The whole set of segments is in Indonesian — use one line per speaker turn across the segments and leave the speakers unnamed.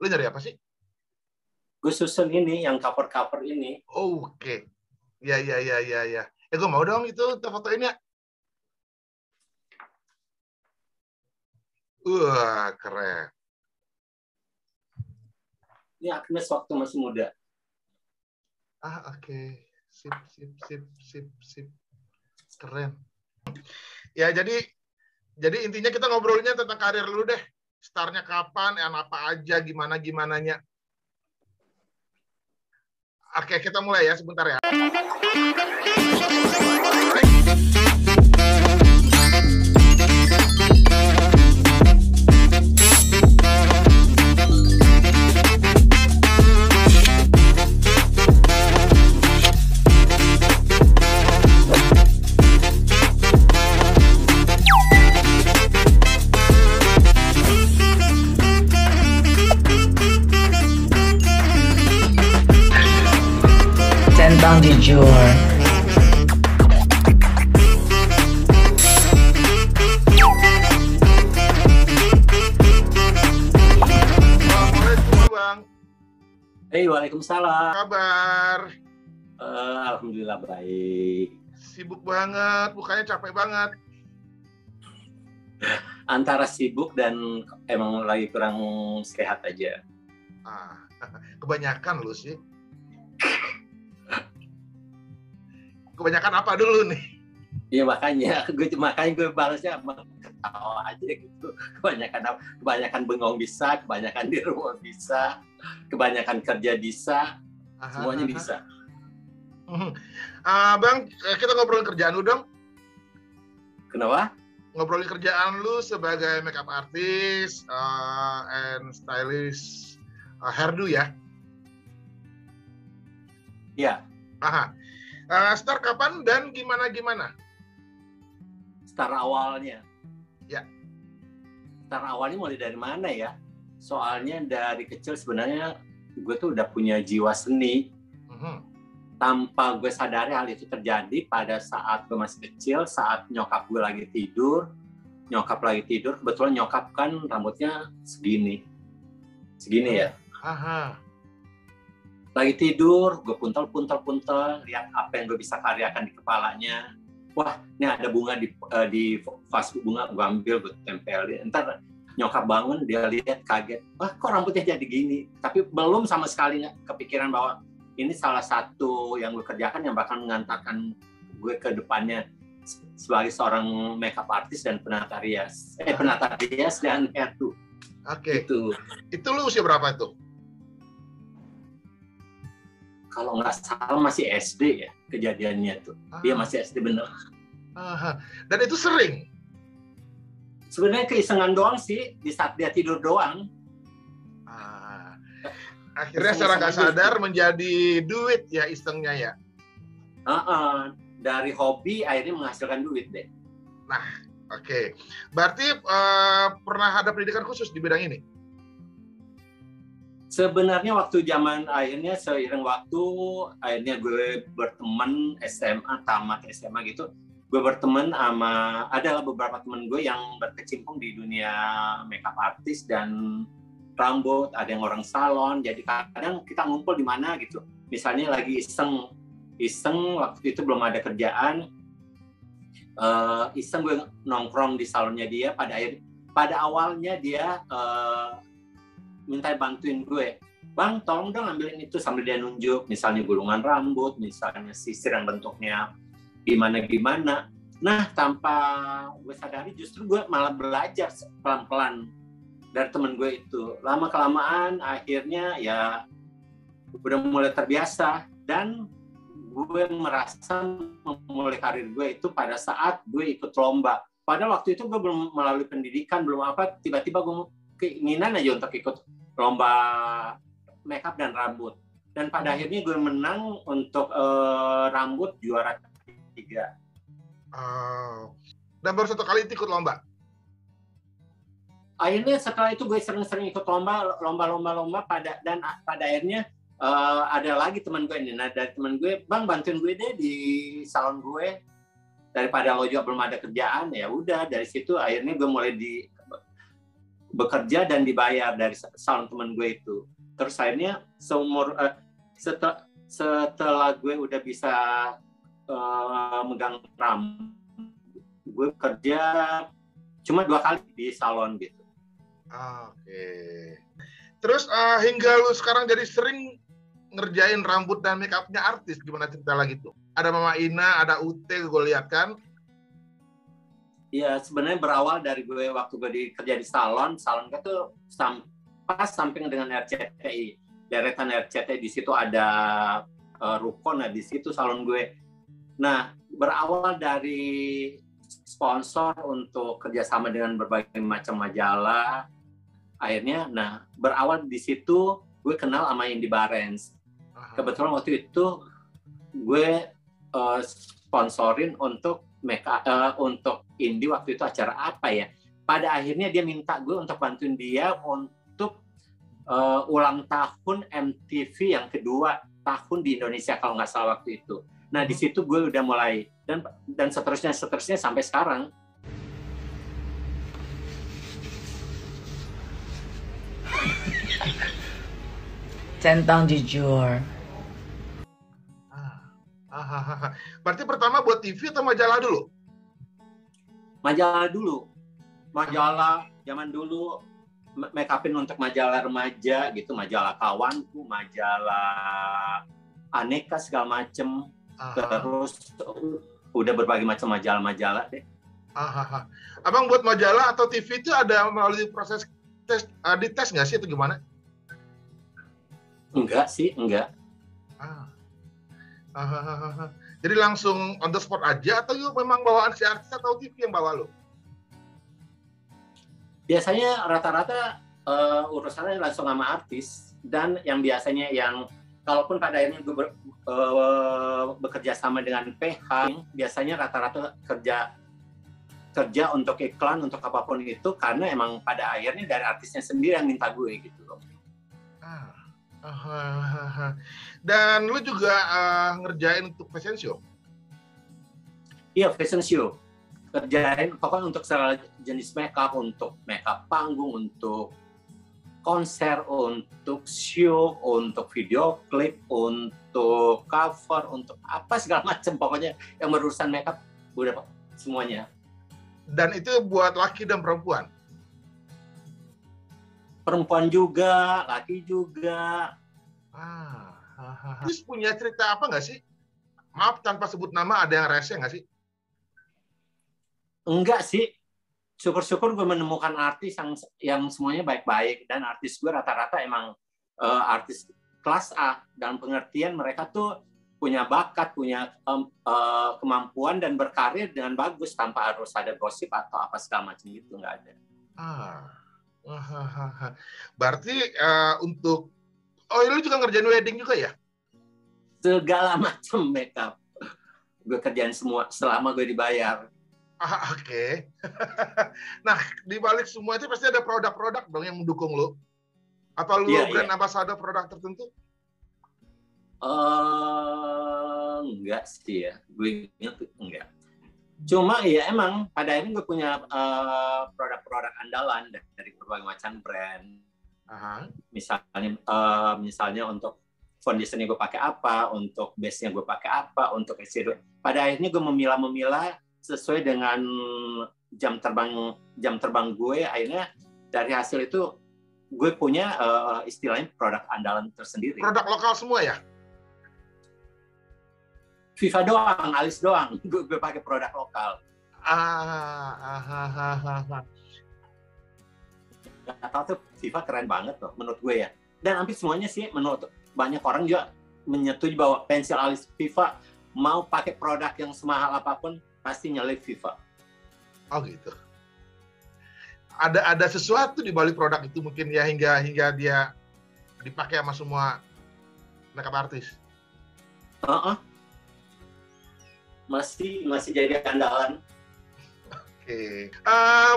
Lu nyari apa sih?
Gue susun ini, yang cover-cover ini.
Oke. Ya. Gue mau dong itu fotoin ya. Wah, keren.
Ini Agnes waktu masih muda.
Oke. Sip. Keren. Ya, jadi intinya kita ngobrolnya tentang karir lu deh. Startnya kapan, apa aja, gimananya. Oke, kita mulai ya sebentar ya.
Centang jujur.
Assalamualaikum, Bang.
Hey, waalaikumsalam.
Kabar?
Alhamdulillah baik.
Sibuk banget, bukannya capek banget.
Antara sibuk dan emang lagi kurang sehat aja.
Kebanyakan lu sih. Kebanyakan apa dulu nih?
Iya makanya gue balasnya ketawa aja gitu. Kebanyakan bengong bisa, kebanyakan di rumah bisa, kebanyakan kerja bisa, semuanya bisa.
Bang, kita ngobrolin kerjaan lu dong.
Kenapa?
Ngobrolin kerjaan lu sebagai makeup artist and stylist hairdo ya?
Iya.
Start kapan dan gimana?
Start awalnya.
Ya.
Start awalnya mulai dari mana ya? Soalnya dari kecil sebenarnya gue tuh udah punya jiwa seni. Tanpa gue sadari hal itu terjadi pada saat gue masih kecil, saat nyokap gue lagi tidur. Kebetulan nyokap kan rambutnya segini ya. Lagi tidur, gue puntel, lihat apa yang gue bisa karyakan di kepalanya. Wah, ini ada bunga di vas bunga, gue ambil, gue tempelin. Ntar nyokap bangun, dia lihat kaget. Wah, kok rambutnya jadi gini? Tapi belum sama sekali kepikiran bahwa ini salah satu yang gue kerjakan yang bakal mengantarkan gue ke depannya sebagai seorang makeup artist dan penata rias dan hairdo.
Oke. Itu lu usia berapa tuh?
Kalau nggak salah masih SD ya kejadiannya tuh. Dia masih SD bener.
Dan itu sering?
Sebenarnya keisengan doang sih, di saat dia tidur doang.
Akhirnya secara nggak sadar menjadi duit ya isengnya ya?
Dari hobi akhirnya menghasilkan duit deh.
Nah, oke. Berarti pernah ada pendidikan khusus di bidang ini?
Sebenarnya waktu zaman akhirnya seiring waktu akhirnya gue berteman SMA, tamat SMA gitu, gue berteman sama adalah beberapa teman gue yang berkecimpung di dunia makeup artist dan rambut, ada yang orang salon, jadi kadang kita ngumpul di mana gitu, misalnya lagi iseng waktu itu belum ada kerjaan, iseng gue nongkrong di salonnya dia, pada awalnya dia minta bantuin gue, bang tolong dong ambilin itu, sambil dia nunjuk misalnya gulungan rambut, misalnya sisir yang bentuknya gimana. Nah tanpa gue sadari justru gue malah belajar pelan-pelan dari temen gue itu. Lama kelamaan akhirnya ya udah mulai terbiasa, dan gue merasa memulai karir gue itu pada saat gue ikut lomba. Padahal waktu itu gue belum melalui pendidikan, belum apa, tiba-tiba gue keinginan aja untuk ikut lomba makeup dan rambut, dan pada akhirnya gue menang untuk rambut juara 3.
Dan baru 1 kali ikut lomba?
Akhirnya setelah itu gue sering-sering ikut lomba pada akhirnya ada lagi teman gue ini. Nah dari teman gue, bang bantuin gue deh di salon gue, daripada lo juga belum ada kerjaan. Ya udah dari situ akhirnya gue mulai bekerja dan dibayar dari salon teman gue itu. Terus akhirnya setelah gue udah bisa megang rambut, gue kerja cuma 2 kali di salon gitu.
Oke. Terus hingga lu sekarang jadi sering ngerjain rambut dan make up-nya artis, gimana cerita lagi tuh? Ada Mama Ina, ada Ute, gue lihat kan?
Iya, sebenarnya berawal dari gue waktu gue kerja di salon gue tuh pas samping dengan RCTI, deretan RCTI, di situ ada Rukon, nah di situ salon gue. Nah, berawal dari sponsor untuk kerjasama dengan berbagai macam majalah, akhirnya, berawal di situ gue kenal sama Indy Barens. Kebetulan waktu itu gue sponsorin untuk untuk Indy waktu itu acara apa ya? Pada akhirnya dia minta gue untuk bantuin dia untuk ulang tahun MTV yang kedua tahun di Indonesia kalau nggak salah waktu itu. Nah di situ gue udah mulai dan seterusnya sampai sekarang.
Centang jujur.
Berarti pertama buat TV atau majalah dulu?
Majalah dulu. Majalah zaman dulu make upin untuk majalah remaja gitu, majalah Kawanku, majalah Aneka segala macem. Terus udah berbagai macam majalah-majalah deh.
Abang buat majalah atau TV itu ada melalui proses tes, dites nggak sih atau gimana?
Enggak sih, enggak.
Jadi langsung on the spot aja atau yuk memang bawaan si artis atau TV yang bawa lo?
Biasanya rata-rata urusannya langsung sama artis, dan yang biasanya yang kalaupun pada akhirnya gue bekerja sama dengan PH, biasanya rata-rata kerja untuk iklan, untuk apapun itu, karena emang pada akhirnya dari artisnya sendiri yang minta gue gitu loh.
Dan lu juga ngerjain untuk fashion show?
Iya, fashion show. Kerjain pokoknya untuk segala jenis makeup, untuk makeup panggung, untuk konser, untuk show, untuk video klip, untuk cover, untuk apa segala macam, pokoknya yang berurusan makeup udah semuanya.
Dan itu buat laki dan perempuan?
Perempuan juga, laki juga.
Terus punya cerita apa nggak sih? Maaf tanpa sebut nama, ada yang rese nggak sih?
Enggak sih. Syukur-syukur gue menemukan artis yang semuanya baik-baik, dan artis gue rata-rata emang artis kelas A, dalam pengertian mereka tuh punya bakat, punya kemampuan dan berkarir dengan bagus tanpa harus ada gosip atau apa segala macam gitu, nggak ada.
Berarti untuk lu juga ngerjain wedding juga ya?
Segala macam makeup gue kerjain semua selama gue dibayar.
Oke. Nah, di balik semua itu pasti ada produk-produk dong yang mendukung lo. Atau lu brand ambassador produk tertentu?
Enggak sih ya, gue ingat enggak. Cuma ya emang pada akhirnya gue punya produk-produk andalan dari berbagai macam brand. Misalnya untuk foundationnya gue pakai apa, untuk base-nya gue pakai apa, untuk eyeshadow. Pada akhirnya gue memilah sesuai dengan jam terbang gue. Akhirnya dari hasil itu gue punya istilahnya produk andalan tersendiri.
Produk lokal semua ya?
FIFA doang, alis doang, gue pakai produk lokal. Gak tau tuh, FIFA keren banget loh menurut gue ya. Dan hampir semuanya sih menurut banyak orang juga menyetujui bahwa pensil alis FIFA mau pakai produk yang semahal apapun pasti nyelip FIFA.
Oh gitu. Ada sesuatu di balik produk itu mungkin ya hingga dia dipakai sama semua makeup artis.
Masih jadi andalan.
Oke.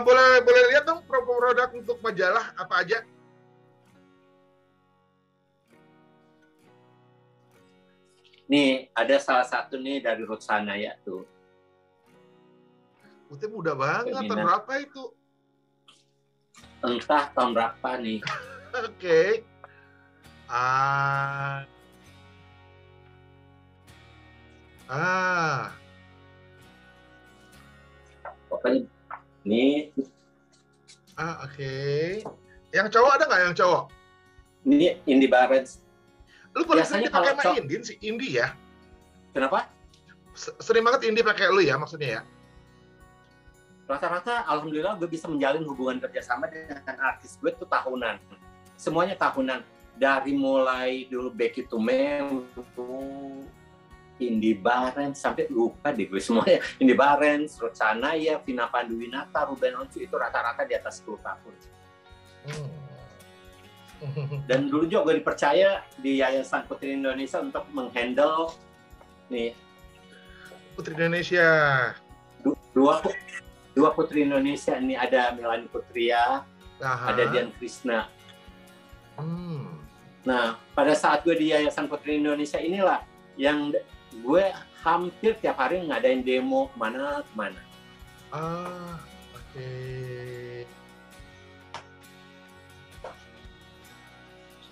Boleh lihat dong produk untuk majalah apa aja?
Nih, ada salah satu nih dari Roxana ya tuh.
Itu mudah banget, tahun berapa itu?
entah tahun berapa nih.
Oke.
Pokoknya ini
Oke. Yang cowok ada nggak yang cowok?
ini Indy Barens.
Lu paling
Biasanya
sering pakai
kalau
sama Indin sih, Indi ya?
Kenapa?
Sering banget Indi pakai lu ya maksudnya ya?
Rata-rata alhamdulillah gue bisa menjalin hubungan kerjasama dengan artis gue tuh tahunan. Semuanya tahunan. Dari mulai dulu Becky Tumem, Indy Barens, sampai lupa deh gue semuanya. Indy Barens, Ruth Sanaya, Vina Panduwinata, Ruben Onsu, itu rata-rata di atas 10 tahun. Dan dulu juga gue dipercaya di Yayasan Putri Indonesia untuk menghandle nih
Putri Indonesia.
Dua Putri Indonesia, ini ada Melanie Putria, ada Dian Krishna. Nah, pada saat gue di Yayasan Putri Indonesia inilah yang gue hampir tiap hari ngadain demo kemana-kemana.
Oke.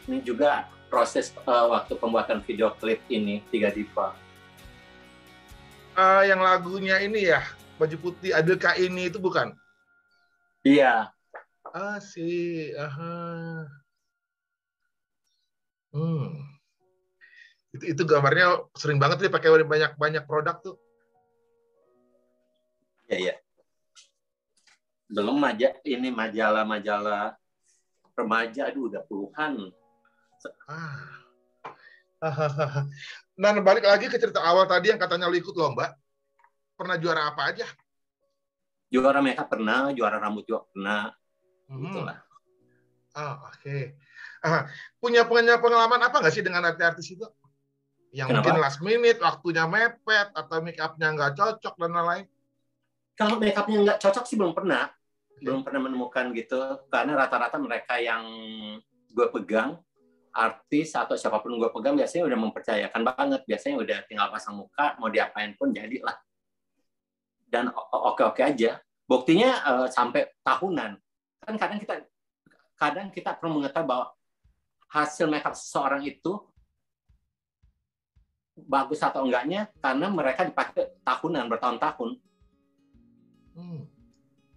Ini juga proses waktu pembuatan video klip ini, Tiga Diva.
Yang lagunya ini ya, baju putih adilkah ini itu bukan?
Iya.
Sih. Itu gambarnya sering banget nih pakai banyak produk tuh.
Iya. Belum ini majalah remaja, aduh udah puluhan.
Nah, balik lagi ke cerita awal tadi yang katanya lu ikut lomba. Pernah juara apa aja?
Juara makeup pernah, juara rambut juga pernah. Gitulah.
Oke. Punya pengalaman apa nggak sih dengan artis itu? Yang mungkin last minute, waktunya mepet, atau make up-nya nggak cocok, dan lain-lain?
Kalau make up-nya nggak cocok sih belum pernah. Belum pernah menemukan gitu. Karena rata-rata mereka yang gue pegang, artis atau siapapun gue pegang, biasanya udah mempercayakan banget. Biasanya udah tinggal pasang muka, mau diapain pun jadilah. Dan oke-oke aja. Buktinya sampai tahunan. Kan kadang kita perlu mengetahui bahwa hasil makeup seseorang itu bagus atau enggaknya karena mereka dipakai tahunan, bertahun-tahun.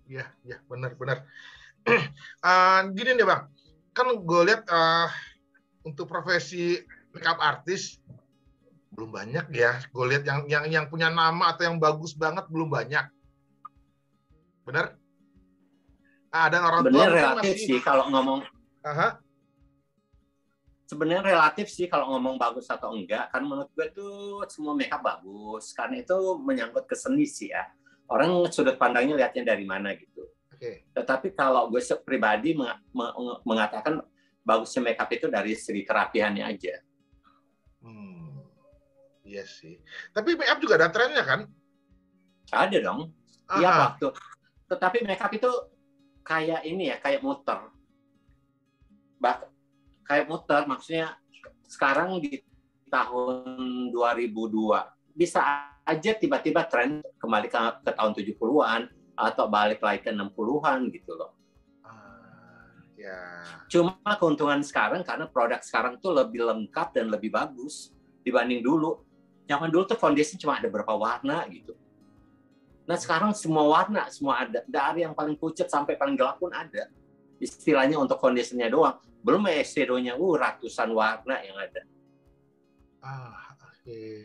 Ya, benar. Gini deh Bang, kan gue lihat untuk profesi makeup artis belum banyak ya. Gue lihat yang punya nama atau yang bagus banget belum banyak. Benar? Dan orang tua
sebenarnya relatif
masih...
sih kalau ngomong. Sebenarnya relatif sih kalau ngomong bagus atau enggak. Karena menurut gue tuh semua makeup bagus. Karena itu menyangkut ke seni sih ya. Orang sudut pandangnya lihatnya dari mana gitu. Tetapi kalau gue pribadi mengatakan bagusnya makeup itu dari segi kerapihannya aja.
Iya sih. Tapi makeup juga ada trennya kan?
Ada dong. Iya waktu. Tetapi makeup itu kayak ini ya, kayak muter. Kayak muter, maksudnya sekarang di tahun 2002 bisa aja tiba-tiba tren kembali ke tahun 70-an atau balik lagi ke 60-an gitu loh. Cuma keuntungan sekarang karena produk sekarang tuh lebih lengkap dan lebih bagus dibanding dulu. Zaman dulu tuh foundation cuma ada beberapa warna gitu. Nah sekarang semua warna, semua ada. Dari yang paling pucat sampai paling gelap pun ada. Istilahnya untuk foundationnya doang. Belum eyeshadow-nya ratusan warna yang ada.
Oke.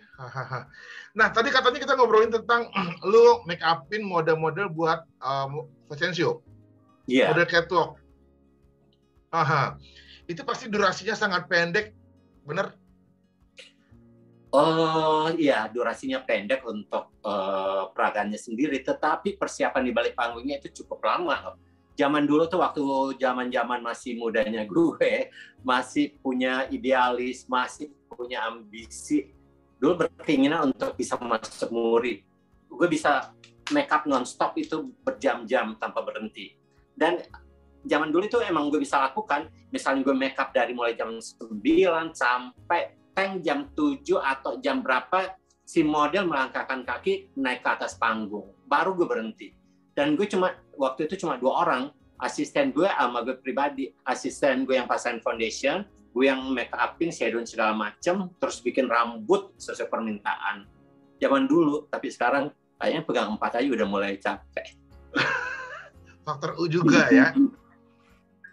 Nah, tadi katanya kita ngobrolin tentang lu make up-in model-model buat fashion show.
Iya.
Model catwalk. Itu pasti durasinya sangat pendek, bener?
Oh iya, durasinya pendek untuk peragaannya sendiri. Tetapi persiapan di balik panggungnya itu cukup lama. Zaman dulu tuh waktu zaman-zaman masih mudanya gue, masih punya idealis, masih punya ambisi. Dulu berkeinginan untuk bisa masuk Muri. Gue bisa make up non-stop itu berjam-jam tanpa berhenti. Dan zaman dulu itu emang gue bisa lakukan. Misalnya gue make up dari mulai jam 9 sampai jam 7 atau jam berapa si model melangkahkan kaki naik ke atas panggung. Baru gue berhenti. Dan gue waktu itu cuma 2 orang, asisten gue sama gue pribadi. Asisten gue yang pasang foundation, gue yang make upin, shadowing segala macem, terus bikin rambut sesuai permintaan. Zaman dulu, tapi sekarang kayaknya pegang 4 aja udah mulai capek.
Faktor U juga ya.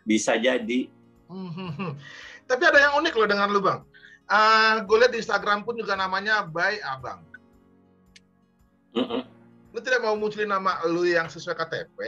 Bisa jadi.
Tapi ada yang unik loh dengan lu, Bang. Gue lihat di Instagram pun juga namanya By Abang. Lu tidak mau munculin nama lu yang sesuai KTP?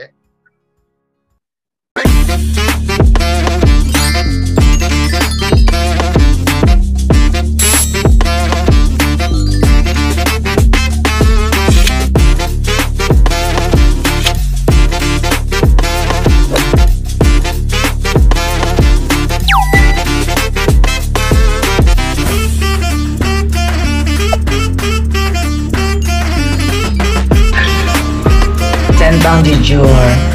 Centang jujur.